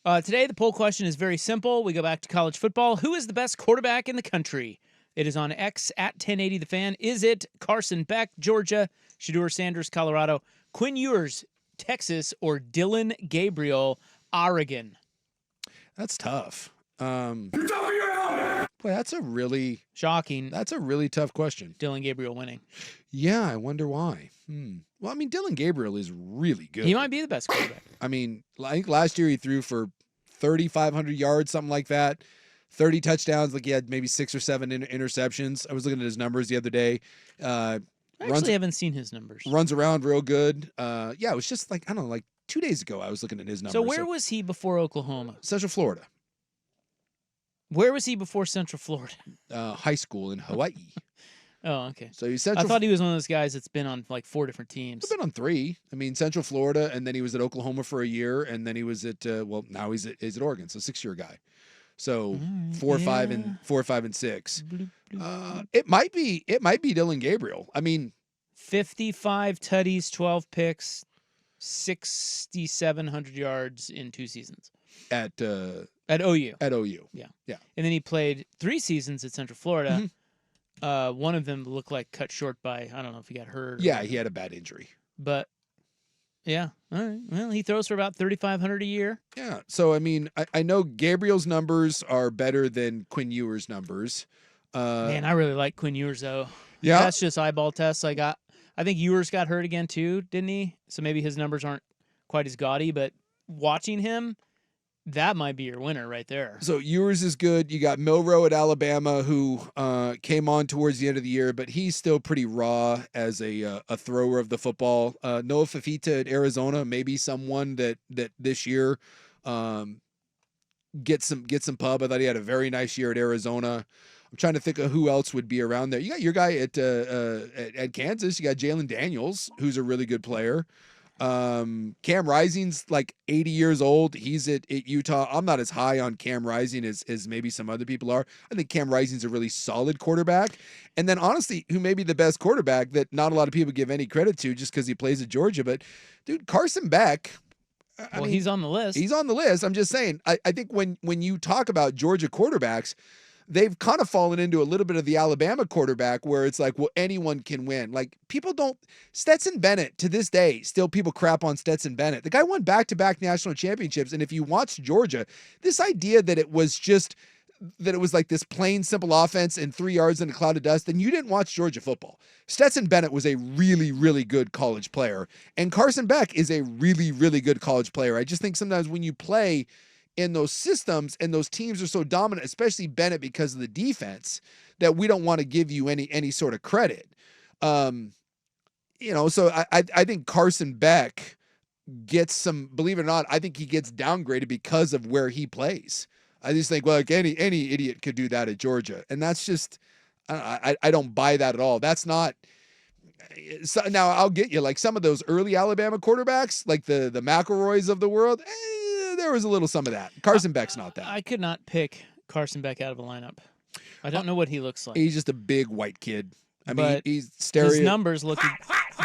Today, the poll question is very simple. We go back to college football. Who is the best quarterback in the country? It is on X at 1080 The Fan. Is it Carson Beck, Georgia, Shedeur Sanders, Colorado, Quinn Ewers, Texas, or Dylan Gabriel, Oregon? That's tough. Boy, that's a really shocking. That's a really tough question. Dylan Gabriel winning. Yeah, I wonder why. Well, I mean, Dylan Gabriel is really good. He might be the best quarterback. I mean, like last year he threw for 3,500 yards, something like that. 30 touchdowns, like he had maybe 6 or 7 interceptions. I was looking at his numbers the other day. I actually haven't seen his numbers. Runs around real good. Yeah, it was just like, I don't know, like 2 days ago I was looking at his numbers. So where was he before Oklahoma? Central Florida. Where was he before Central Florida? High school in Hawaii. Oh, okay. So he's I thought he was one of those guys that's been on like 4 different teams. He's been on 3. I mean, Central Florida, and then he was at Oklahoma for a year, and then he was at now he's at Oregon, so 6-year guy. So 4, 5, and 6. It might be Dylan Gabriel. I mean, 55 tutties, 12 picks, 6,700 yards in 2 seasons at OU. At OU, yeah. And then he played 3 seasons at Central Florida. One of them looked like cut short by, I don't know if he got hurt. Yeah, he had a bad injury. But yeah, all right. Well, he throws for about 3,500 a year. Yeah. So I mean, I know Gabriel's numbers are better than Quinn Ewers' numbers. Man, I really like Quinn Ewers though. Yeah, that's just eyeball tests. I think Ewers got hurt again too, didn't he? So maybe his numbers aren't quite as gaudy. But watching him, that might be your winner right there. So Ewers is good. You got Milroe at Alabama, who came on towards the end of the year, but he's still pretty raw as a thrower of the football. Noah Fafita at Arizona, maybe someone that this year gets some pub. I thought he had a very nice year at Arizona. I'm trying to think of who else would be around there. You got your guy at Kansas. You got Jalen Daniels, who's a really good player. Cam Rising's like 80 years old. He's at Utah. I'm not as high on Cam Rising as maybe some other people are. I think Cam Rising's a really solid quarterback. And then honestly, who may be the best quarterback that not a lot of people give any credit to just because he plays at Georgia. But dude, Carson Beck. I mean, he's on the list. He's on the list. I'm just saying, I think when you talk about Georgia quarterbacks, they've kind of fallen into a little bit of the Alabama quarterback where it's like, well, anyone can win. Like people don't. Stetson Bennett to this day, still people crap on Stetson Bennett. The guy won back-to-back national championships. And if you watch Georgia, this idea that it was like this plain simple offense and 3 yards in a cloud of dust, then you didn't watch Georgia football. Stetson Bennett was a really, really good college player. And Carson Beck is a really, really good college player. I just think sometimes when you play in those systems and those teams are so dominant, especially Bennett because of the defense, that we don't want to give you any sort of credit. So I think Carson Beck gets some, believe it or not, I think he gets downgraded because of where he plays. I just think, well, like any idiot could do that at Georgia. And that's just, I don't buy that at all. That's not, so now I'll get you, like some of those early Alabama quarterbacks, like the McElroys of the world, there was a little some of that. Carson Beck's not that. I could not pick Carson Beck out of a lineup. I don't know what he looks like. He's just a big white kid. I mean, he's his numbers look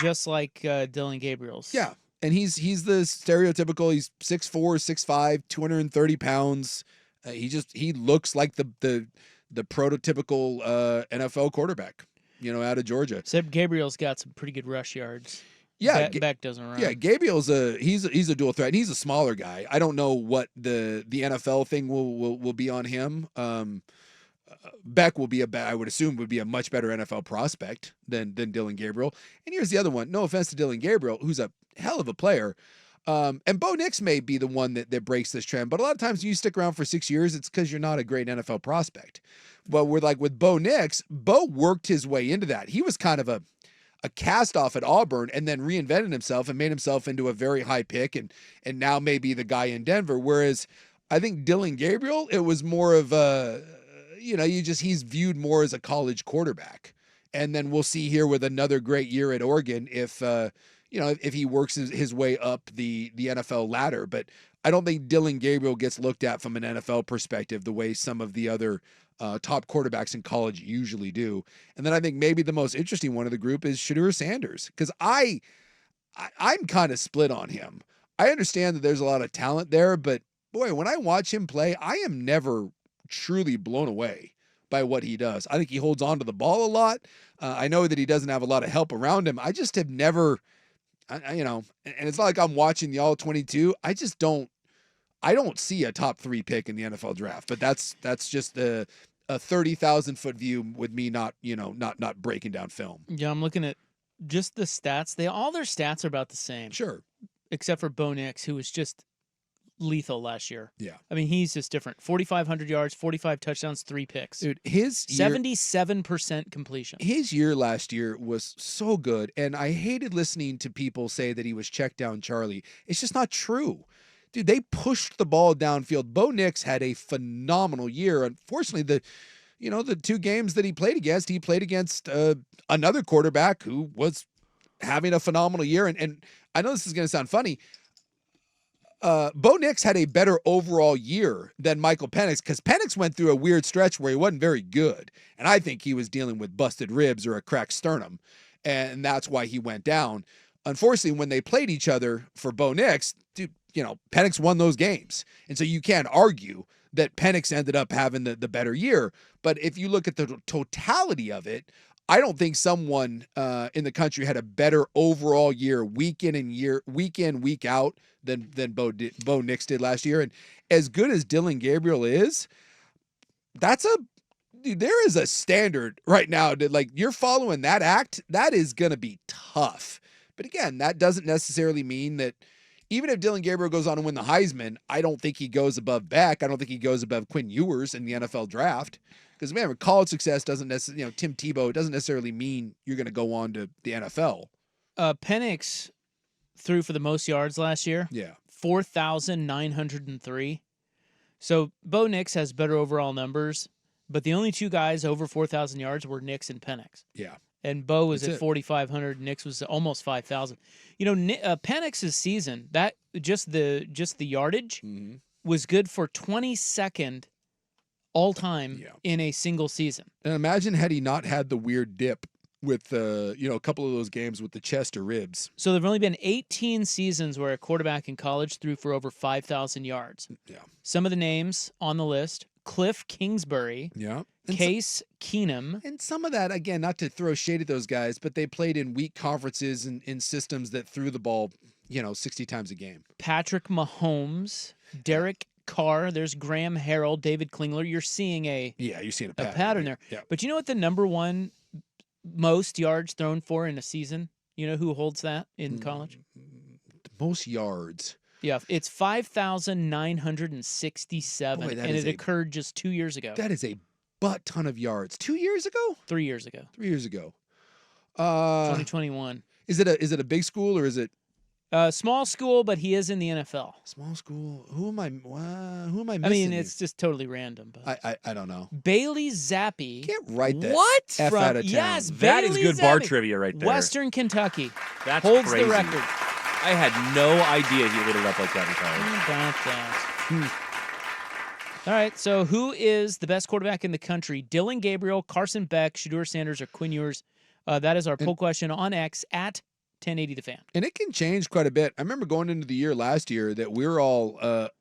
just like Dylan Gabriel's. Yeah, and he's the stereotypical. He's 6'4", 6'5", 230 pounds. He looks like the prototypical NFL quarterback, out of Georgia. Except Gabriel's got some pretty good rush yards. Yeah, Beck doesn't run. Yeah, Gabriel's he's a dual threat, and he's a smaller guy. I don't know what the NFL thing will be on him. Beck will be I would assume would be a much better NFL prospect than Dylan Gabriel. And here's the other one. No offense to Dylan Gabriel, who's a hell of a player. And Bo Nix may be the one that breaks this trend, but a lot of times you stick around for 6 years, it's because you're not a great NFL prospect. But with Bo Nix, Bo worked his way into that. He was kind of a cast off at Auburn and then reinvented himself and made himself into a very high pick and now maybe the guy in Denver. Whereas I think Dylan Gabriel, it was more of he's viewed more as a college quarterback. And then we'll see here with another great year at Oregon if he works his way up the NFL ladder. But I don't think Dylan Gabriel gets looked at from an NFL perspective the way some of the other top quarterbacks in college usually do. And then I think maybe the most interesting one of the group is Shedeur Sanders, because I'm kind of split on him. I understand that there's a lot of talent there, but boy, when I watch him play, I am never truly blown away by what he does. I think he holds on to the ball a lot. I know that he doesn't have a lot of help around him. I just have never, and it's not like I'm watching the all 22. I don't see a top 3 pick in the NFL draft, but that's just a 30,000 foot view with me not breaking down film. Yeah, I'm looking at just the stats. All their stats are about the same. Sure. Except for Bo Nix, who was just lethal last year. Yeah. I mean, he's just different. 4,500 yards, 45 touchdowns, 3 picks. Dude, his 77% completion. His year last year was so good, and I hated listening to people say that he was check down Charlie. It's just not true. Dude, they pushed the ball downfield. Bo Nix had a phenomenal year. Unfortunately, the 2 games that he played against another quarterback who was having a phenomenal year. And I know this is going to sound funny. Bo Nix had a better overall year than Michael Penix because Penix went through a weird stretch where he wasn't very good. And I think he was dealing with busted ribs or a cracked sternum. And that's why he went down. Unfortunately, when they played each other for Bo Nix, dude, Penix won those games. And so you can't argue that Penix ended up having the better year. But if you look at the totality of it, I don't think someone in the country had a better overall year, week in, week out than Bo Nix did last year. And as good as Dylan Gabriel is, there is a standard right now that, like, you're following that act, that is going to be tough. But again, that doesn't necessarily mean that even if Dylan Gabriel goes on to win the Heisman, I don't think he goes above Beck. I don't think he goes above Quinn Ewers in the NFL draft. Because, man, college success doesn't necessarily, Tim Tebow, it doesn't necessarily mean you're going to go on to the NFL. Penix threw for the most yards last year. Yeah. 4,903. So Bo Nix has better overall numbers, but the only 2 guys over 4,000 yards were Nix and Penix. Yeah. And Bo was at 4,500. Nix was almost 5,000. Penix's season, that just the yardage was good for 22nd all time in a single season. And imagine had he not had the weird dip with a couple of those games with the chest or ribs. So there've only been 18 seasons where a quarterback in college threw for over 5,000 yards. Yeah. Some of the names on the list: Cliff Kingsbury. Yeah. Case Keenum. And some of that, again, not to throw shade at those guys, but they played in weak conferences and in systems that threw the ball, 60 times a game. Patrick Mahomes, Derek Carr, there's Graham Harrell, David Klingler. You're seeing a pattern there. Yeah. But you know what the number one most yards thrown for in a season? You know who holds that in college? The most yards. Yeah, it's 5,967, and it occurred just 2 years ago. That is a butt ton of yards. 2 years ago? 3 years ago. 3 years ago. 2021. Is it a big school or is it? Small school, but he is in the NFL. Small school. Who am I missing? I mean, it's just totally random. But I don't know. Bailey Zappi. Can't write that. What? F out of town. Yes, that Bailey is good Zappi. bar trivia right there. Western Kentucky. That's holds crazy. the record. I had no idea he lit it up like that in college. How about that? All right, so who is the best quarterback in the country? Dylan Gabriel, Carson Beck, Shedeur Sanders, or Quinn Ewers? That is our poll question on X at 1080 The Fan. And it can change quite a bit. I remember going into the year last year that we were all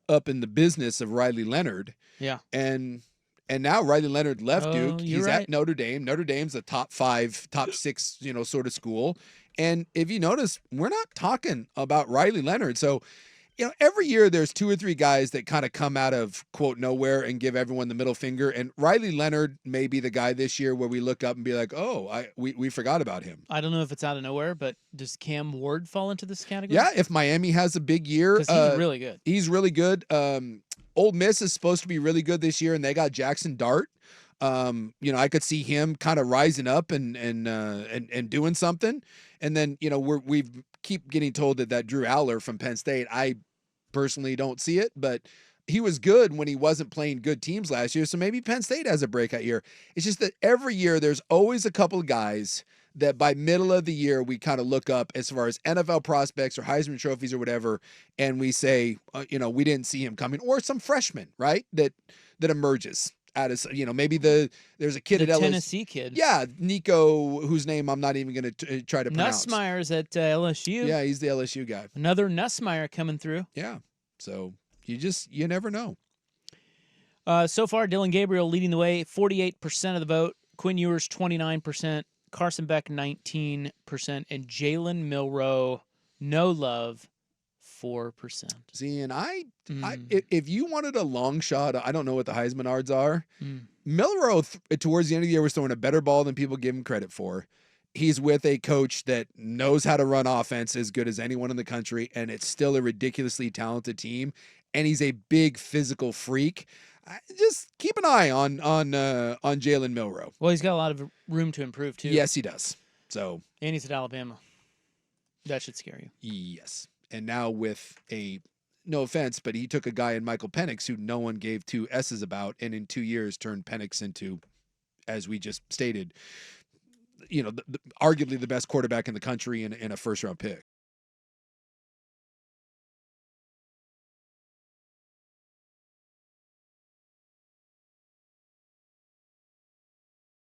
up in the business of Riley Leonard. Yeah. And now Riley Leonard left Duke. He's right. at Notre Dame. Notre Dame's a top 5, top 6, sort of school. And if you notice, we're not talking about Riley Leonard. So, every year there's 2 or 3 guys that kind of come out of, quote, nowhere and give everyone the middle finger. And Riley Leonard may be the guy this year where we look up and be like, oh, we forgot about him. I don't know if it's out of nowhere, but does Cam Ward fall into this category? Yeah, if Miami has a big year. Because he's really good. He's really good. Ole Miss is supposed to be really good this year, and they got Jackson Dart. I could see him kind of rising up and doing something. And then, we keep getting told that Drew Aller from Penn State, I personally don't see it, but he was good when he wasn't playing good teams last year. So maybe Penn State has a breakout year. It's just that every year there's always a couple of guys that by middle of the year we kind of look up as far as NFL prospects or Heisman trophies or whatever, and we say, we didn't see him coming, or some freshman, right? That emerges. Maybe there's a kid at Tennessee kid. Yeah, Nico, whose name I'm not even going to try to pronounce. Nussmeier's at LSU. Yeah, he's the LSU guy. Another Nussmeier coming through. Yeah. So, You never know. So far, Dylan Gabriel leading the way, 48% of the vote. Quinn Ewers, 29%. Carson Beck, 19%. And Jalen Milroe, no love, 4%. See, and if you wanted a long shot, I don't know what the Heisman odds are. Milroe, towards the end of the year, was throwing a better ball than people give him credit for. He's with a coach that knows how to run offense as good as anyone in the country, and it's still a ridiculously talented team. And he's a big physical freak. Just keep an eye on Jalen Milroe. Well, he's got a lot of room to improve, too. Yes, he does. So, and he's at Alabama. That should scare you. Yes. And now with no offense, but he took a guy in Michael Penix who no one gave two S's about, and in 2 years turned Penix into, as we just stated, arguably the best quarterback in the country and a first-round pick.